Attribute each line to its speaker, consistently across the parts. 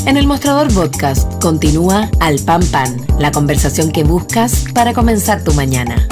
Speaker 1: En el Mostrador Podcast continúa Al Pan Pan, la conversación que buscas para comenzar tu mañana.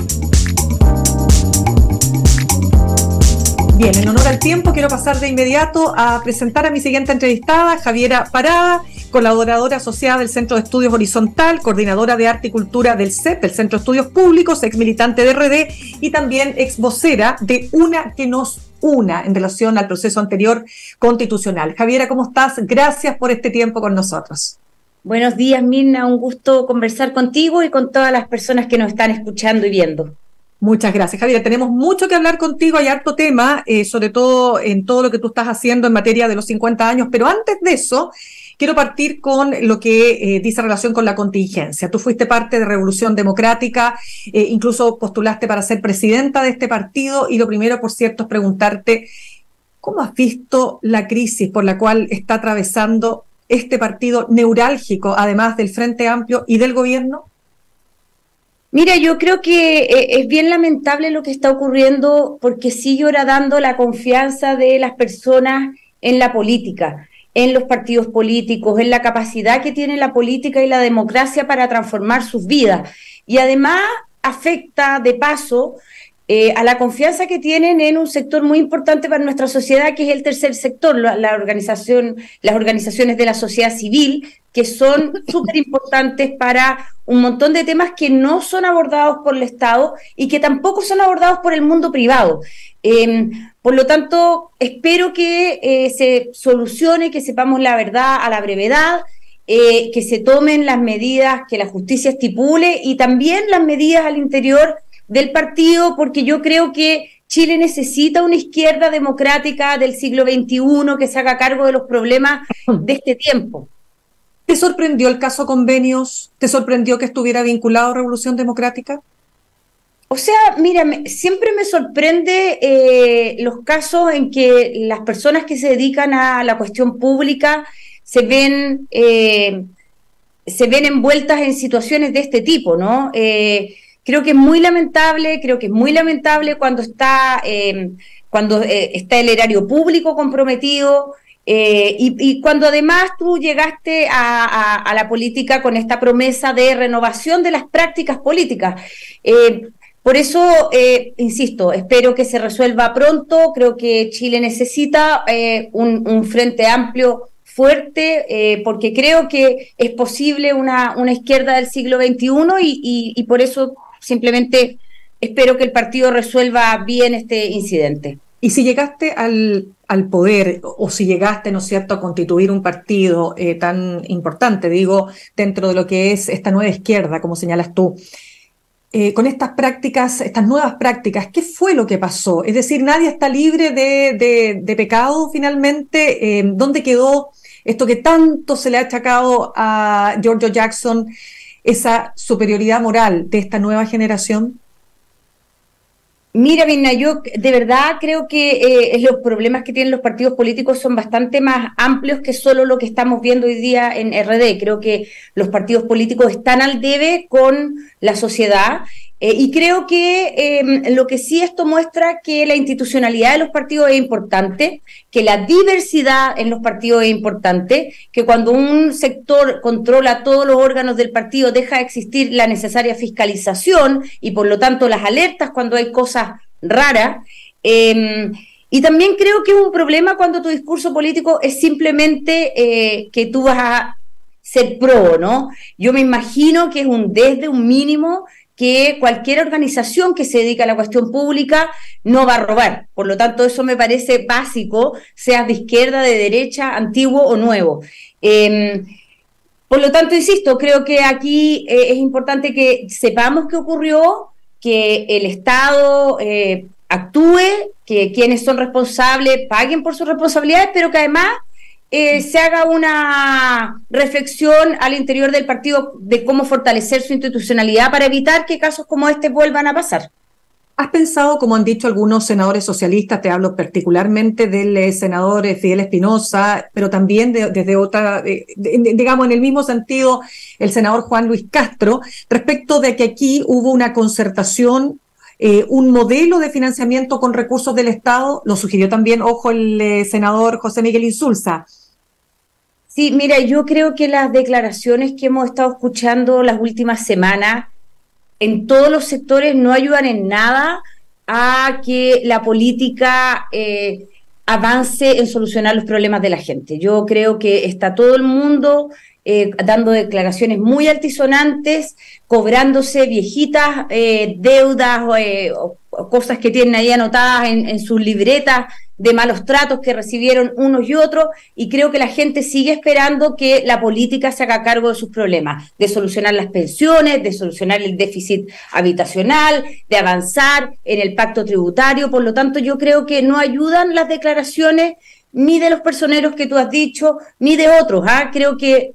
Speaker 2: Bien, en honor al tiempo, quiero pasar de inmediato a presentar a mi siguiente entrevistada, Javiera Parada, colaboradora asociada del Centro de Estudios Horizontal, coordinadora de Arte y Cultura del CEP, del Centro de Estudios Públicos, ex militante de RD y también ex vocera de Una que nos una en relación al proceso anterior constitucional. Javiera, ¿cómo estás? Gracias por este tiempo con nosotros.
Speaker 3: Buenos días, Mirna, un gusto conversar contigo y con todas las personas que nos están escuchando y viendo.
Speaker 2: Muchas gracias, Javiera. Tenemos mucho que hablar contigo, hay harto tema, sobre todo en todo lo que tú estás haciendo en materia de los 50 años, pero antes de eso, quiero partir con lo que dice relación con la contingencia. Tú fuiste parte de Revolución Democrática, incluso postulaste para ser presidenta de este partido, y lo primero, por cierto, es preguntarte, ¿cómo has visto la crisis por la cual está atravesando este partido neurálgico, además del Frente Amplio y del gobierno?
Speaker 3: Mira, yo creo que es bien lamentable lo que está ocurriendo porque sigue horadando la confianza de las personas en la política, en los partidos políticos, en la capacidad que tiene la política y la democracia para transformar sus vidas. Y además afecta de paso a la confianza que tienen en un sector muy importante para nuestra sociedad, que es el tercer sector, las organizaciones de la sociedad civil, que son súper importantes para un montón de temas que no son abordados por el Estado y que tampoco son abordados por el mundo privado. Por lo tanto, espero que se solucione, que sepamos la verdad a la brevedad, que se tomen las medidas que la justicia estipule y también las medidas al interior del partido, porque yo creo que Chile necesita una izquierda democrática del siglo XXI que se haga cargo de los problemas de este tiempo.
Speaker 2: ¿Te sorprendió el caso Convenios? ¿Te sorprendió que estuviera vinculado a Revolución Democrática?
Speaker 3: O sea, mira, siempre me sorprende los casos en que las personas que se dedican a la cuestión pública se ven envueltas en situaciones de este tipo, ¿no? Creo que es muy lamentable cuando está el erario público comprometido y cuando además tú llegaste a la política con esta promesa de renovación de las prácticas políticas. Por eso, insisto, espero que se resuelva pronto. Creo que Chile necesita un frente amplio fuerte, porque creo que es posible una izquierda del siglo XXI y por eso simplemente espero que el partido resuelva bien este incidente.
Speaker 2: Y si llegaste al poder, o si llegaste, ¿no es cierto?, a constituir un partido tan importante, digo, dentro de lo que es esta nueva izquierda, como señalas tú, con estas prácticas, estas nuevas prácticas, ¿qué fue lo que pasó? Es decir, nadie está libre de pecado finalmente. ¿Dónde quedó esto que tanto se le ha achacado a Giorgio Jackson, esa superioridad moral de esta nueva generación?
Speaker 3: Mira, Mirna, yo de verdad creo que los problemas que tienen los partidos políticos son bastante más amplios que solo lo que estamos viendo hoy día en RD. Creo que los partidos políticos están al debe con la sociedad y creo que lo que sí esto muestra que la institucionalidad de los partidos es importante, que la diversidad en los partidos es importante, que cuando un sector controla todos los órganos del partido deja de existir la necesaria fiscalización y por lo tanto las alertas cuando hay cosas raras. Y también creo que es un problema cuando tu discurso político es simplemente que tú vas a ser pro, ¿no? Yo me imagino que es desde un mínimo que cualquier organización que se dedica a la cuestión pública no va a robar. Por lo tanto, eso me parece básico, seas de izquierda, de derecha, antiguo o nuevo. Por lo tanto, insisto, creo que aquí es importante que sepamos qué ocurrió, que el Estado actúe, que quienes son responsables paguen por sus responsabilidades, pero que además se haga una reflexión al interior del partido de cómo fortalecer su institucionalidad para evitar que casos como este vuelvan a pasar.
Speaker 2: ¿Has pensado, como han dicho algunos senadores socialistas, te hablo particularmente del senador Fidel Espinosa, pero también desde otra, digamos en el mismo sentido, el senador Juan Luis Castro, respecto de que aquí hubo una concertación, un modelo de financiamiento con recursos del Estado? Lo sugirió también, ojo, el senador José Miguel Insulza.
Speaker 3: Sí, mira, yo creo que las declaraciones que hemos estado escuchando las últimas semanas en todos los sectores no ayudan en nada a que la política avance en solucionar los problemas de la gente. Yo creo que está todo el mundo dando declaraciones muy altisonantes, cobrándose viejitas deudas o cosas que tienen ahí anotadas en sus libretas de malos tratos que recibieron unos y otros, y creo que la gente sigue esperando que la política se haga cargo de sus problemas, de solucionar las pensiones, de solucionar el déficit habitacional, de avanzar en el pacto tributario. Por lo tanto, yo creo que no ayudan las declaraciones ni de los personeros que tú has dicho, ni de otros. Creo que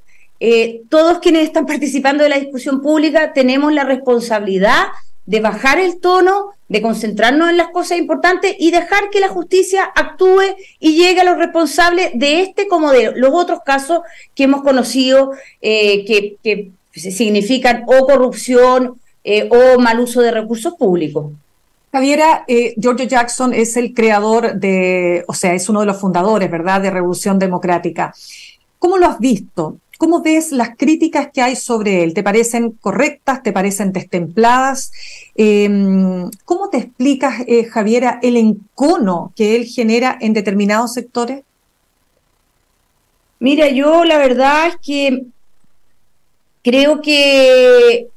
Speaker 3: todos quienes están participando de la discusión pública tenemos la responsabilidad de bajar el tono, de concentrarnos en las cosas importantes y dejar que la justicia actúe y llegue a los responsables de este como de los otros casos que hemos conocido que significan o corrupción o mal uso de recursos públicos.
Speaker 2: Javiera, Giorgio Jackson es el creador es uno de los fundadores, ¿verdad?, de Revolución Democrática. ¿Cómo lo has visto? ¿Cómo ves las críticas que hay sobre él? ¿Te parecen correctas? ¿Te parecen destempladas? ¿Cómo te explicas, Javiera, el encono que él genera en determinados sectores?
Speaker 3: Mira, yo la verdad es que creo que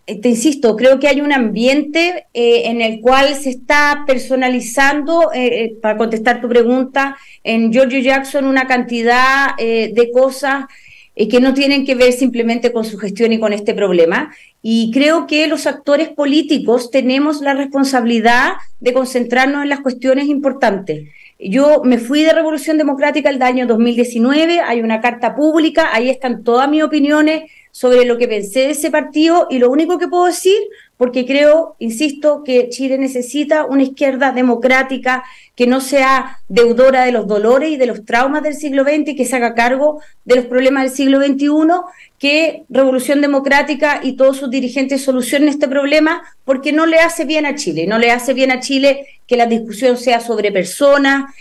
Speaker 3: te insisto, creo que hay un ambiente en el cual se está personalizando, para contestar tu pregunta, en Giorgio Jackson una cantidad de cosas que no tienen que ver simplemente con su gestión y con este problema. Y creo que los actores políticos tenemos la responsabilidad de concentrarnos en las cuestiones importantes. Yo me fui de Revolución Democrática el año 2019, hay una carta pública, ahí están todas mis opiniones sobre lo que pensé de ese partido, y lo único que puedo decir, porque creo, insisto, que Chile necesita una izquierda democrática que no sea deudora de los dolores y de los traumas del siglo XX y que se haga cargo de los problemas del siglo XXI, que Revolución Democrática y todos sus dirigentes solucionen este problema, porque no le hace bien a Chile, no le hace bien a Chile que la discusión sea sobre personas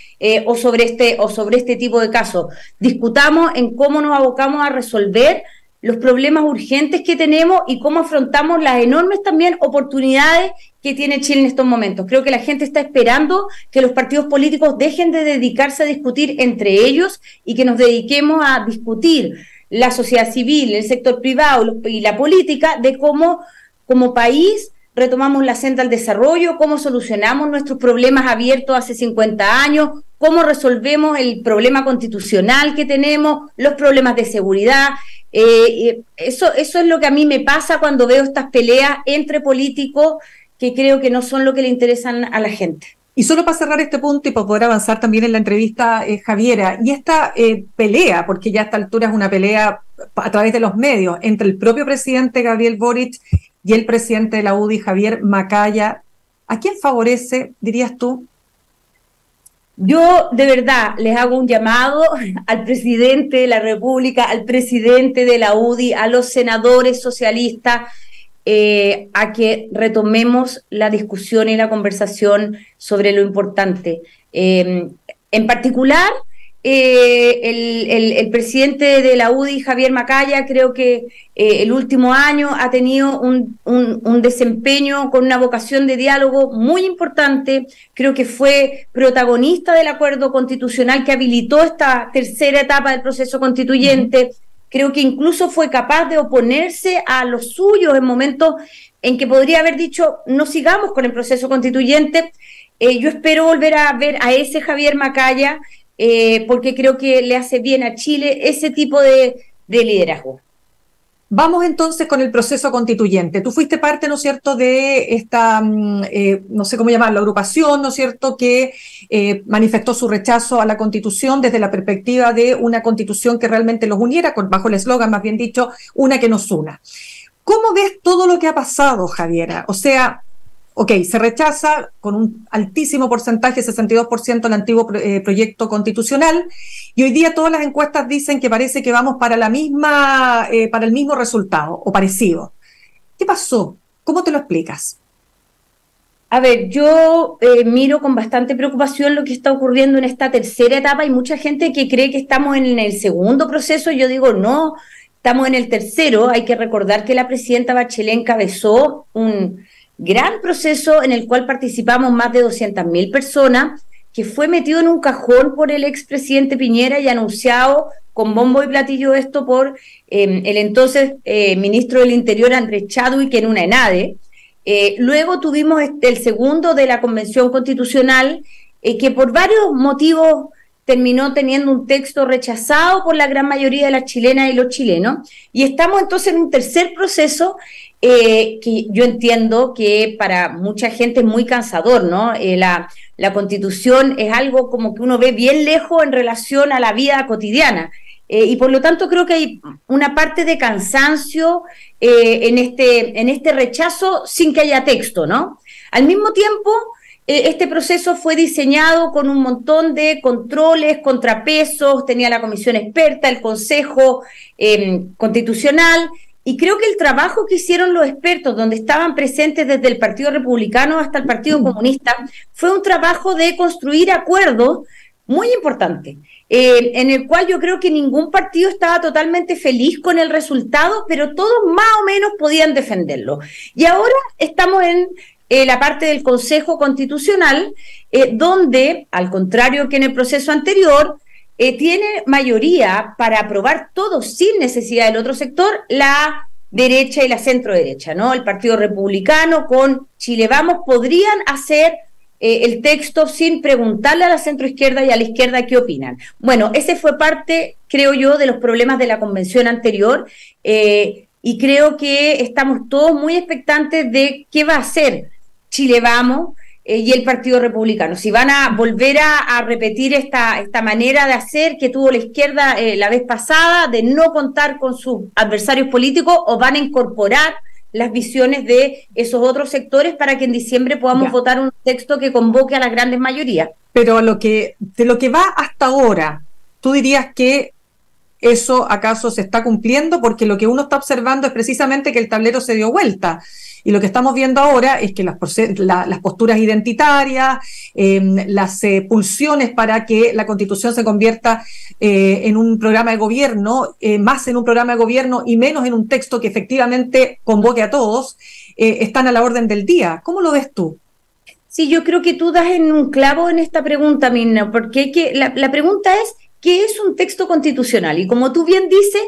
Speaker 3: o sobre este tipo de casos. Discutamos en cómo nos abocamos a resolver los problemas urgentes que tenemos y cómo afrontamos las enormes también oportunidades que tiene Chile en estos momentos. Creo que la gente está esperando que los partidos políticos dejen de dedicarse a discutir entre ellos y que nos dediquemos a discutir la sociedad civil, el sector privado y la política, de cómo como país retomamos la senda al desarrollo, cómo solucionamos nuestros problemas abiertos hace 50 años, cómo resolvemos el problema constitucional que tenemos, los problemas de seguridad. Eso es lo que a mí me pasa cuando veo estas peleas entre políticos que creo que no son lo que le interesan a la gente.
Speaker 2: Y solo para cerrar este punto y para poder avanzar también en la entrevista, Javiera, y esta pelea, porque ya a esta altura es una pelea a través de los medios, entre el propio presidente Gabriel Boric y el presidente de la UDI, Javier Macaya, ¿a quién favorece, dirías tú?
Speaker 3: Yo de verdad les hago un llamado al presidente de la República, al presidente de la UDI, a los senadores socialistas, a que retomemos la discusión y la conversación sobre lo importante. En particular, el presidente de la UDI, Javier Macaya, creo que el último año ha tenido un desempeño con una vocación de diálogo muy importante. Creo que fue protagonista del acuerdo constitucional que habilitó esta tercera etapa del proceso constituyente. Creo que incluso fue capaz de oponerse a los suyos en momentos en que podría haber dicho no sigamos con el proceso constituyente. Yo espero volver a ver a ese Javier Macaya, porque creo que le hace bien a Chile ese tipo de liderazgo.
Speaker 2: Vamos entonces con el proceso constituyente. Tú fuiste parte, ¿no es cierto?, de esta, no sé cómo llamarlo, agrupación, ¿no es cierto?, que manifestó su rechazo a la Constitución desde la perspectiva de una Constitución que realmente los uniera, bajo el eslogan, más bien dicho, una que nos una. ¿Cómo ves todo lo que ha pasado, Javiera? O sea, ok, se rechaza con un altísimo porcentaje, 62%, el antiguo proyecto constitucional, y hoy día todas las encuestas dicen que parece que vamos para la misma, para el mismo resultado, o parecido. ¿Qué pasó? ¿Cómo te lo explicas?
Speaker 3: A ver, yo miro con bastante preocupación lo que está ocurriendo en esta tercera etapa. Hay mucha gente que cree que estamos en el segundo proceso. Yo digo, no, estamos en el tercero. Hay que recordar que la presidenta Bachelet encabezó un gran proceso en el cual participamos más de 200.000 personas, que fue metido en un cajón por el expresidente Piñera y anunciado con bombo y platillo esto por el entonces ministro del Interior, Andrés Chadwick, en una ENADE. Luego tuvimos el segundo de la Convención Constitucional, que por varios motivos terminó teniendo un texto rechazado por la gran mayoría de las chilenas y los chilenos, y estamos entonces en un tercer proceso que yo entiendo que para mucha gente es muy cansador, ¿no? La Constitución es algo como que uno ve bien lejos en relación a la vida cotidiana. Y por lo tanto creo que hay una parte de cansancio en este rechazo sin que haya texto, ¿no? Al mismo tiempo, este proceso fue diseñado con un montón de controles, contrapesos, tenía la comisión experta, el Consejo Constitucional, y creo que el trabajo que hicieron los expertos, donde estaban presentes desde el Partido Republicano hasta el Partido Comunista, fue un trabajo de construir acuerdos muy importante, en el cual yo creo que ningún partido estaba totalmente feliz con el resultado, pero todos más o menos podían defenderlo. Y ahora estamos en la parte del Consejo Constitucional, donde, al contrario que en el proceso anterior, tiene mayoría para aprobar todo sin necesidad del otro sector, la derecha y la centro-derecha, ¿no? El Partido Republicano con Chile Vamos podrían hacer el texto sin preguntarle a la centroizquierda y a la izquierda qué opinan. Bueno, ese fue parte, creo yo, de los problemas de la convención anterior, y creo que estamos todos muy expectantes de qué va a hacer Chile Vamos y el Partido Republicano. Si van a volver a repetir esta manera de hacer que tuvo la izquierda la vez pasada, de no contar con sus adversarios políticos, o van a incorporar las visiones de esos otros sectores para que en diciembre podamos votar un texto que convoque a las grandes mayorías.
Speaker 2: Pero de lo que va hasta ahora, ¿tú dirías que eso acaso se está cumpliendo? Porque lo que uno está observando es precisamente que el tablero se dio vuelta. Y lo que estamos viendo ahora es que las posturas identitarias, las pulsiones para que la Constitución se convierta en un programa de gobierno, más en un programa de gobierno y menos en un texto que efectivamente convoque a todos, están a la orden del día. ¿Cómo lo ves tú?
Speaker 3: Sí, yo creo que tú das en un clavo en esta pregunta, Mirna, porque la pregunta es, ¿qué es un texto constitucional? Y como tú bien dices,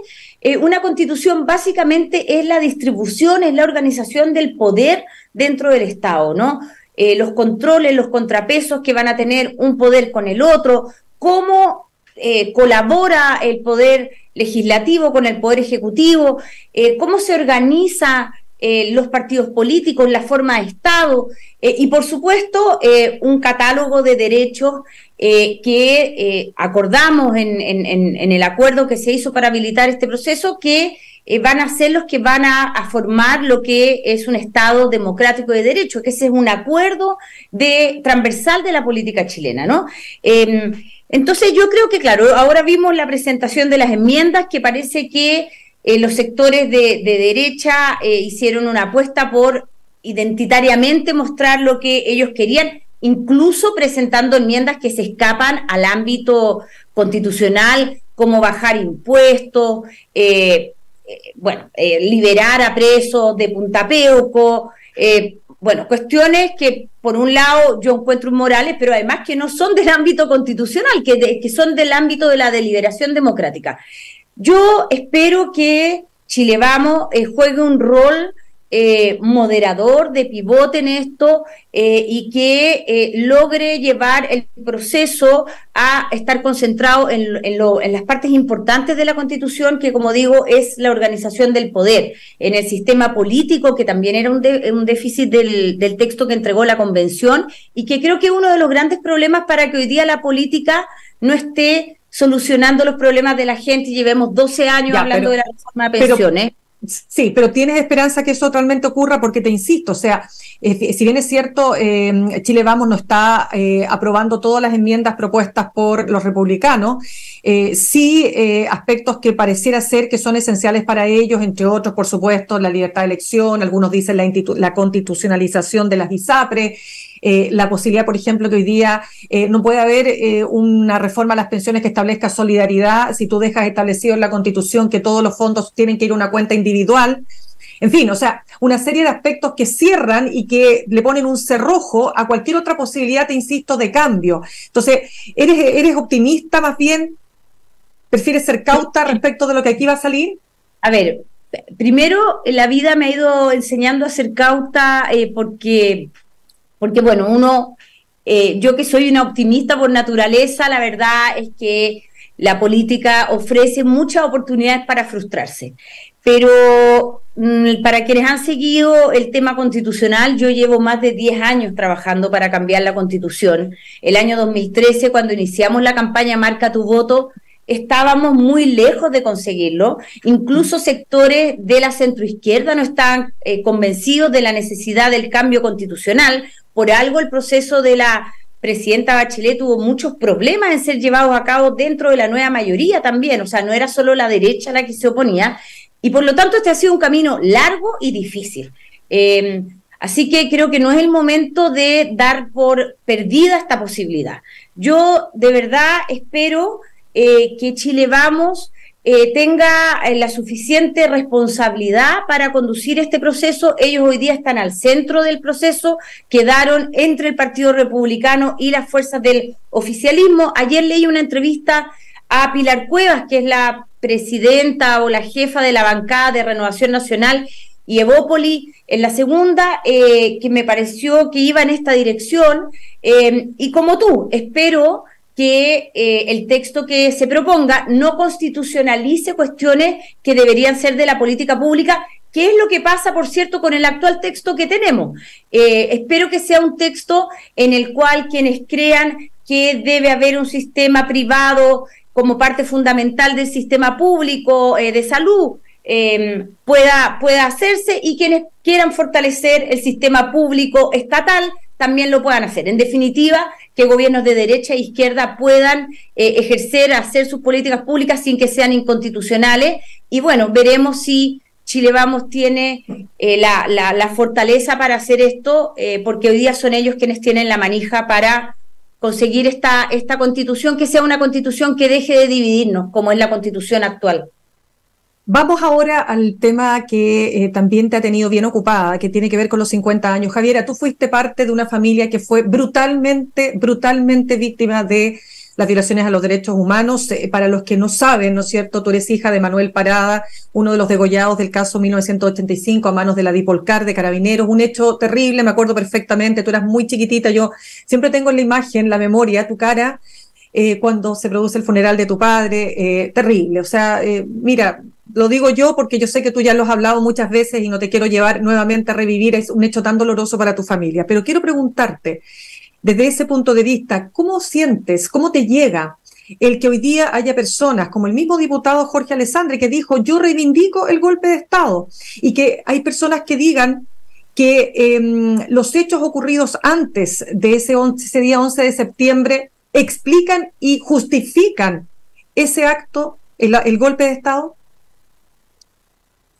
Speaker 3: una constitución básicamente es la distribución, es la organización del poder dentro del Estado, ¿no? Los controles, los contrapesos que van a tener un poder con el otro, cómo colabora el poder legislativo con el poder ejecutivo, cómo se organiza los partidos políticos, la forma de Estado, y por supuesto un catálogo de derechos que acordamos en el acuerdo que se hizo para habilitar este proceso, que van a ser los que van a formar lo que es un Estado democrático de derecho, que ese es un acuerdo transversal de la política chilena, ¿no? Entonces yo creo que, claro, ahora vimos la presentación de las enmiendas, que parece que los sectores de derecha hicieron una apuesta por identitariamente mostrar lo que ellos querían, incluso presentando enmiendas que se escapan al ámbito constitucional, como bajar impuestos, liberar a presos de Punta Peuco, cuestiones que por un lado yo encuentro inmorales, pero además que no son del ámbito constitucional, que son del ámbito de la deliberación democrática. Yo espero que Chile Vamos juegue un rol moderador, de pivote en esto, y que logre llevar el proceso a estar concentrado en las partes importantes de la Constitución, que, como digo, es la organización del poder, en el sistema político, que también era un déficit del texto que entregó la Convención, y que creo que es uno de los grandes problemas para que hoy día la política no esté solucionando los problemas de la gente y llevemos 12 años hablando de la reforma de pensiones.
Speaker 2: Sí, pero ¿tienes esperanza que eso realmente ocurra? Porque te insisto, o sea, si bien es cierto, Chile Vamos no está aprobando todas las enmiendas propuestas por los republicanos, sí aspectos que pareciera ser que son esenciales para ellos, entre otros, por supuesto, la libertad de elección, algunos dicen la constitucionalización de las ISAPRE, la posibilidad, por ejemplo, que hoy día no puede haber una reforma a las pensiones que establezca solidaridad si tú dejas establecido en la Constitución que todos los fondos tienen que ir a una cuenta individual. En fin, o sea, una serie de aspectos que cierran y que le ponen un cerrojo a cualquier otra posibilidad, te insisto, de cambio. Entonces, ¿eres optimista más bien? ¿Prefieres ser cauta respecto de lo que aquí va a salir?
Speaker 3: A ver, primero, la vida me ha ido enseñando a ser cauta porque bueno, yo que soy una optimista por naturaleza, la verdad es que la política ofrece muchas oportunidades para frustrarse. Pero para quienes han seguido el tema constitucional, yo llevo más de 10 años trabajando para cambiar la Constitución. El año 2013, cuando iniciamos la campaña Marca tu Voto, estábamos muy lejos de conseguirlo. Incluso sectores de la centroizquierda no estaban convencidos de la necesidad del cambio constitucional. Por algo el proceso de la presidenta Bachelet tuvo muchos problemas en ser llevados a cabo dentro de la nueva mayoría también. O sea, no era solo la derecha la que se oponía. Y por lo tanto este ha sido un camino largo y difícil. Así que creo que no es el momento de dar por perdida esta posibilidad. Yo de verdad espero que Chile Vamos tenga la suficiente responsabilidad para conducir este proceso. Ellos hoy día están al centro del proceso, quedaron entre el Partido Republicano y las fuerzas del oficialismo. Ayer leí una entrevista a Pilar Cuevas, que es la presidenta o la jefa de la bancada de Renovación Nacional y Evópoli, en la segunda, que me pareció que iba en esta dirección, y como tú, espero que el texto que se proponga no constitucionalice cuestiones que deberían ser de la política pública, que es lo que pasa, por cierto, con el actual texto que tenemos. Espero que sea un texto en el cual quienes crean que debe haber un sistema privado como parte fundamental del sistema público de salud, pueda hacerse, y quienes quieran fortalecer el sistema público estatal también lo puedan hacer. En definitiva, que gobiernos de derecha e izquierda puedan hacer sus políticas públicas sin que sean inconstitucionales. Y bueno, veremos si Chile Vamos tiene la fortaleza para hacer esto, porque hoy día son ellos quienes tienen la manija para conseguir esta constitución, que sea una constitución que deje de dividirnos, como es la constitución actual.
Speaker 2: Vamos ahora al tema que también te ha tenido bien ocupada, que tiene que ver con los 50 años. Javiera, tú fuiste parte de una familia que fue brutalmente víctima de las violaciones a los derechos humanos. Para los que no saben, ¿no es cierto?, tú eres hija de Manuel Parada, uno de los degollados del caso 1985 a manos de la Dipolcar de Carabineros. Un hecho terrible, me acuerdo perfectamente, tú eras muy chiquitita, yo siempre tengo en la imagen, la memoria, tu cara, cuando se produce el funeral de tu padre, terrible. O sea, mira, lo digo yo porque yo sé que tú ya lo has hablado muchas veces y no te quiero llevar nuevamente a revivir, es un hecho tan doloroso para tu familia. Pero quiero preguntarte, desde ese punto de vista, ¿cómo sientes, cómo te llega el que hoy día haya personas como el mismo diputado Jorge Alessandri, que dijo, yo reivindico el golpe de Estado, y que hay personas que digan que los hechos ocurridos antes de ese día 11 de septiembre explican y justifican ese acto, el golpe de Estado?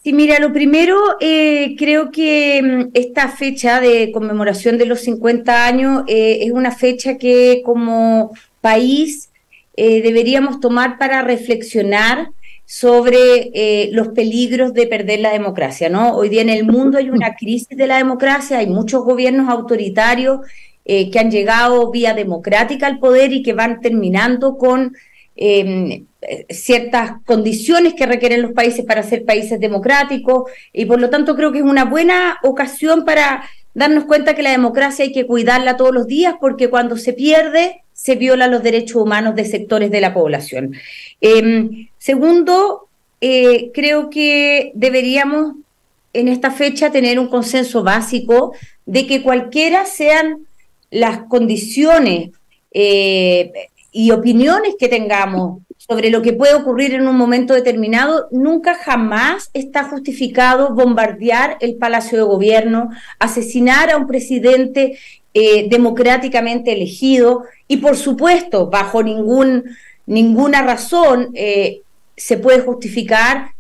Speaker 3: Sí, mira, lo primero, creo que esta fecha de conmemoración de los 50 años es una fecha que como país deberíamos tomar para reflexionar sobre los peligros de perder la democracia, ¿no? Hoy día en el mundo hay una crisis de la democracia, hay muchos gobiernos autoritarios que han llegado vía democrática al poder y que van terminando con ciertas condiciones que requieren los países para ser países democráticos, y por lo tanto creo que es una buena ocasión para darnos cuenta que la democracia hay que cuidarla todos los días, porque cuando se pierde se violan los derechos humanos de sectores de la población. Segundo, creo que deberíamos en esta fecha tener un consenso básico de que cualquiera sean las condiciones y opiniones que tengamos sobre lo que puede ocurrir en un momento determinado, nunca jamás está justificado bombardear el Palacio de Gobierno, asesinar a un presidente democráticamente elegido, y por supuesto, bajo ninguna razón se puede justificar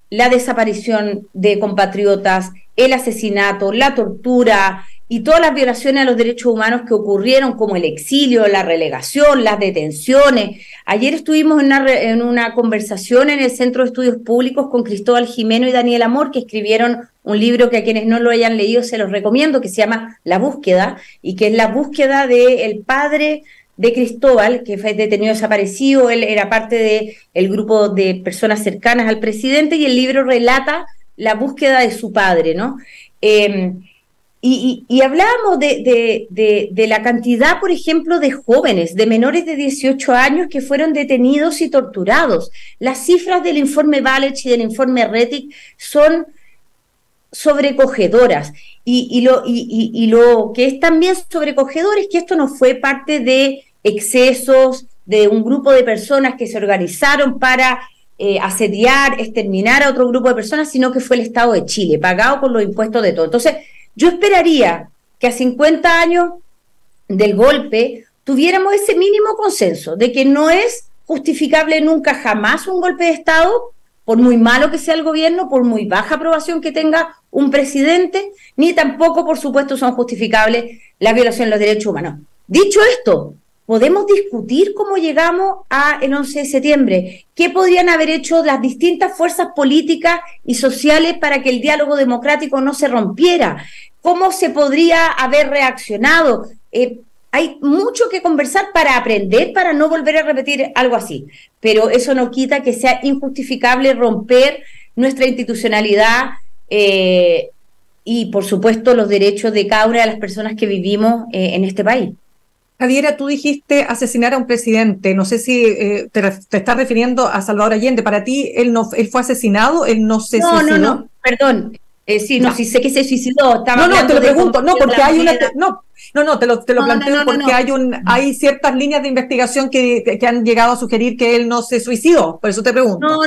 Speaker 3: la desaparición de compatriotas, el asesinato, la tortura y todas las violaciones a los derechos humanos que ocurrieron, como el exilio, la relegación, las detenciones. Ayer estuvimos en una conversación en el Centro de Estudios Públicos con Cristóbal Jimeno y Daniel Amor, que escribieron un libro que a quienes no lo hayan leído se los recomiendo, que se llama La Búsqueda, y que es la búsqueda del padre de Cristóbal, que fue detenido desaparecido. Él era parte del grupo de personas cercanas al presidente, y el libro relata la búsqueda de su padre, ¿no? Y hablábamos de la cantidad, por ejemplo, de jóvenes, de menores de 18 años que fueron detenidos y torturados. Las cifras del informe Valech y del informe Rettig son sobrecogedoras. Y lo que es también sobrecogedor es que esto no fue parte de excesos de un grupo de personas que se organizaron para asediar, exterminar a otro grupo de personas, sino que fue el Estado de Chile, pagado con los impuestos de todos. Entonces, yo esperaría que a 50 años del golpe tuviéramos ese mínimo consenso de que no es justificable nunca jamás un golpe de Estado, por muy malo que sea el gobierno, por muy baja aprobación que tenga un presidente, ni tampoco, por supuesto, son justificables la violación de los derechos humanos. Dicho esto, podemos discutir cómo llegamos al 11 de septiembre, qué podrían haber hecho las distintas fuerzas políticas y sociales para que el diálogo democrático no se rompiera, cómo se podría haber reaccionado. Hay mucho que conversar para aprender, para no volver a repetir algo así, pero eso no quita que sea injustificable romper nuestra institucionalidad y, por supuesto, los derechos de cada una de las personas que vivimos en este país.
Speaker 2: Javiera, tú dijiste asesinar a un presidente. No sé si te estás refiriendo a Salvador Allende. Para ti, él fue asesinado, él no se suicidó.
Speaker 3: No, perdón. Sí, no, sí sé que se suicidó.
Speaker 2: No, te lo pregunto. No, porque hay una... te lo planteo porque hay ciertas líneas de investigación que han llegado a sugerir que él no se suicidó. Por eso te pregunto.
Speaker 3: No.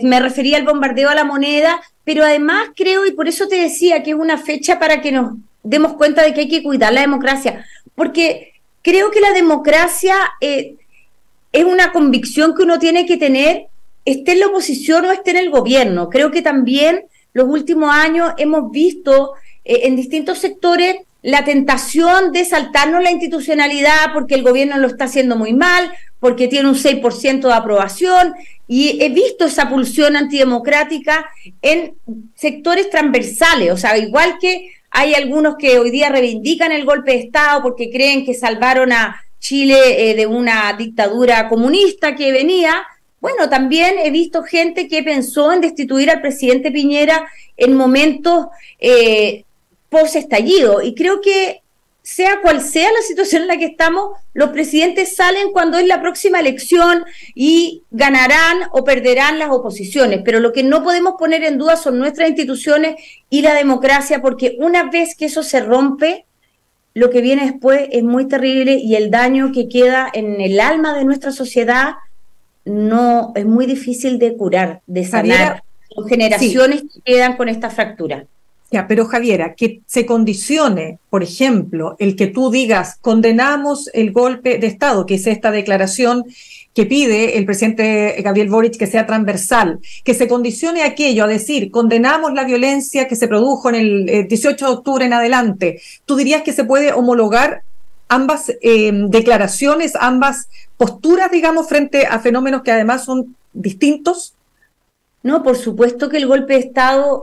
Speaker 3: Me refería al bombardeo a la Moneda, pero además creo, y por eso te decía que es una fecha para que nos demos cuenta de que hay que cuidar la democracia. Porque creo que la democracia es una convicción que uno tiene que tener, esté en la oposición o esté en el gobierno. Creo que también los últimos años hemos visto en distintos sectores la tentación de saltarnos la institucionalidad porque el gobierno lo está haciendo muy mal, porque tiene un 6% de aprobación, y he visto esa pulsión antidemocrática en sectores transversales. O sea, igual que hay algunos que hoy día reivindican el golpe de Estado porque creen que salvaron a Chile de una dictadura comunista que venía. Bueno, también he visto gente que pensó en destituir al presidente Piñera en momentos post-estallido. Y creo que sea cual sea la situación en la que estamos, los presidentes salen cuando es la próxima elección y ganarán o perderán las oposiciones. Pero lo que no podemos poner en duda son nuestras instituciones y la democracia, porque una vez que eso se rompe, lo que viene después es muy terrible, y el daño que queda en el alma de nuestra sociedad no es muy difícil de curar, de sanar. Javiera, son generaciones que quedan con esta fractura.
Speaker 2: Ya, pero Javiera, que se condicione, por ejemplo, el que tú digas condenamos el golpe de Estado, que es esta declaración que pide el presidente Gabriel Boric que sea transversal, que se condicione aquello a decir condenamos la violencia que se produjo en el 18 de octubre en adelante. ¿Tú dirías que se puede homologar ambas declaraciones, ambas posturas, digamos, frente a fenómenos que además son distintos?
Speaker 3: No, por supuesto que el golpe de Estado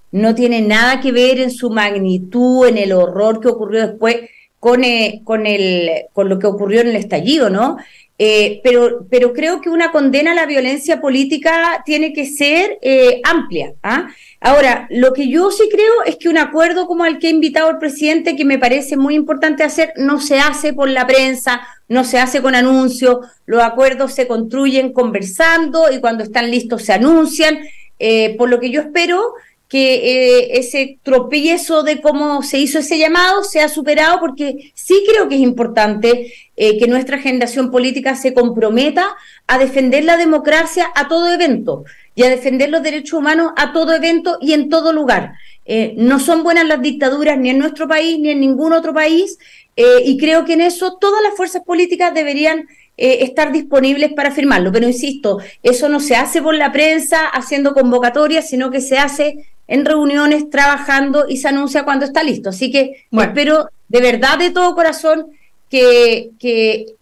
Speaker 3: no tiene nada que ver en su magnitud, en el horror que ocurrió después con lo que ocurrió en el estallido, ¿no? Pero creo que una condena a la violencia política tiene que ser amplia. Ahora, lo que yo sí creo es que un acuerdo como el que ha invitado el presidente, que me parece muy importante hacer, no se hace por la prensa, no se hace con anuncios. Los acuerdos se construyen conversando y cuando están listos se anuncian, por lo que yo espero que ese tropiezo de cómo se hizo ese llamado sea superado, porque sí creo que es importante que nuestra generación política se comprometa a defender la democracia a todo evento y a defender los derechos humanos a todo evento y en todo lugar. No son buenas las dictaduras ni en nuestro país ni en ningún otro país, y creo que en eso todas las fuerzas políticas deberían estar disponibles para firmarlo. Pero insisto, eso no se hace por la prensa haciendo convocatorias, sino que se hace en reuniones, trabajando, y se anuncia cuando está listo. Así que espero de verdad, de todo corazón, que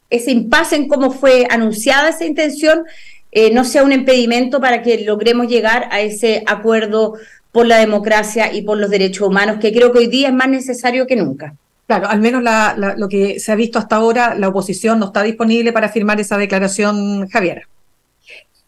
Speaker 3: ese impasse en cómo fue anunciada esa intención no sea un impedimento para que logremos llegar a ese acuerdo por la democracia y por los derechos humanos, que creo que hoy día es más necesario que nunca.
Speaker 2: Claro, al menos lo que se ha visto hasta ahora, la oposición no está disponible para firmar esa declaración, Javiera.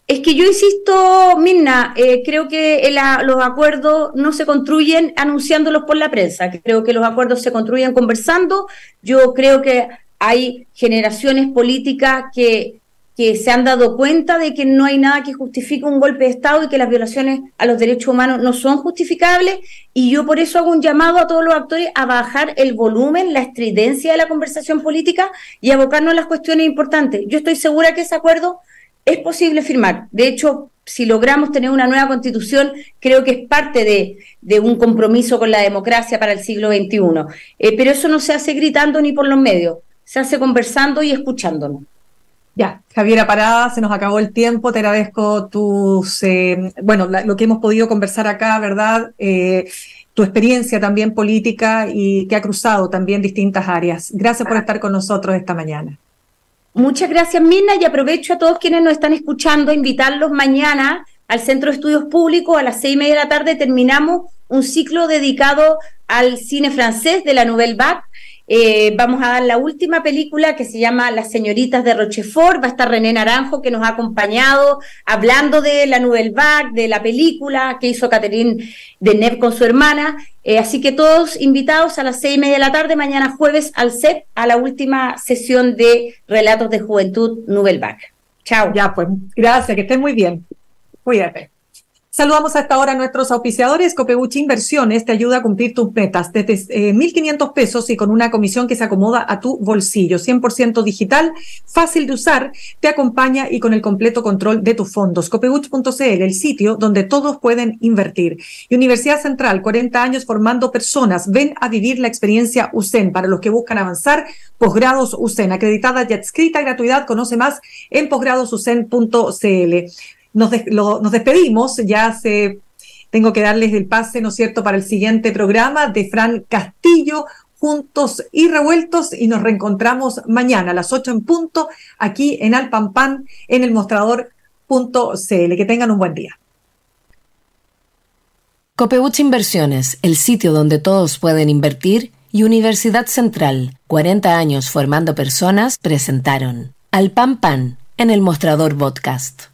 Speaker 3: Es que yo insisto, Mirna, creo que los acuerdos no se construyen anunciándolos por la prensa, creo que los acuerdos se construyen conversando. Yo creo que hay generaciones políticas que se han dado cuenta de que no hay nada que justifique un golpe de Estado y que las violaciones a los derechos humanos no son justificables, y yo por eso hago un llamado a todos los actores a bajar el volumen, la estridencia de la conversación política y abocarnos a las cuestiones importantes. Yo estoy segura que ese acuerdo es posible firmar. De hecho, si logramos tener una nueva constitución, creo que es parte de un compromiso con la democracia para el siglo XXI. Pero eso no se hace gritando ni por los medios, se hace conversando y escuchándonos.
Speaker 2: Ya, Javiera Parada, se nos acabó el tiempo, te agradezco lo que hemos podido conversar acá, ¿verdad? Tu experiencia también política y que ha cruzado también distintas áreas. Gracias por estar con nosotros esta mañana.
Speaker 3: Muchas gracias, Mirna, y aprovecho a todos quienes nos están escuchando, invitarlos mañana al Centro de Estudios Públicos a las 6:30 de la tarde. Terminamos un ciclo dedicado al cine francés de la Nouvelle Vague. Vamos a dar la última película, que se llama Las señoritas de Rochefort. Va a estar René Naranjo, que nos ha acompañado hablando de la Nouvelle Vague, de la película que hizo Catherine Deneuve con su hermana. Así que todos invitados a las 6:30 de la tarde, mañana jueves, al CEP, a la última sesión de Relatos de Juventud Nouvelle Vague. Chao.
Speaker 2: Ya, pues, gracias, que estés muy bien. Cuídate. Saludamos a esta hora a nuestros auspiciadores. Copebuchi Inversiones te ayuda a cumplir tus metas desde 1.500 pesos y con una comisión que se acomoda a tu bolsillo. 100% digital, fácil de usar, te acompaña y con el completo control de tus fondos. Copebuch.cl, el sitio donde todos pueden invertir. Y Universidad Central, 40 años formando personas. Ven a vivir la experiencia USEN para los que buscan avanzar. Posgrados USEN, acreditada y adscrita, gratuidad. Conoce más en posgradosusen.cl. Nos despedimos, tengo que darles el pase, ¿no es cierto?, para el siguiente programa de Fran Castillo, Juntos y Revueltos, y nos reencontramos mañana a las 8 en punto, aquí en Alpampan, en el mostrador.cl. Que tengan un buen día.
Speaker 1: Copebuch Inversiones, el sitio donde todos pueden invertir, y Universidad Central, 40 años formando personas, presentaron Alpampan en el Mostrador Podcast.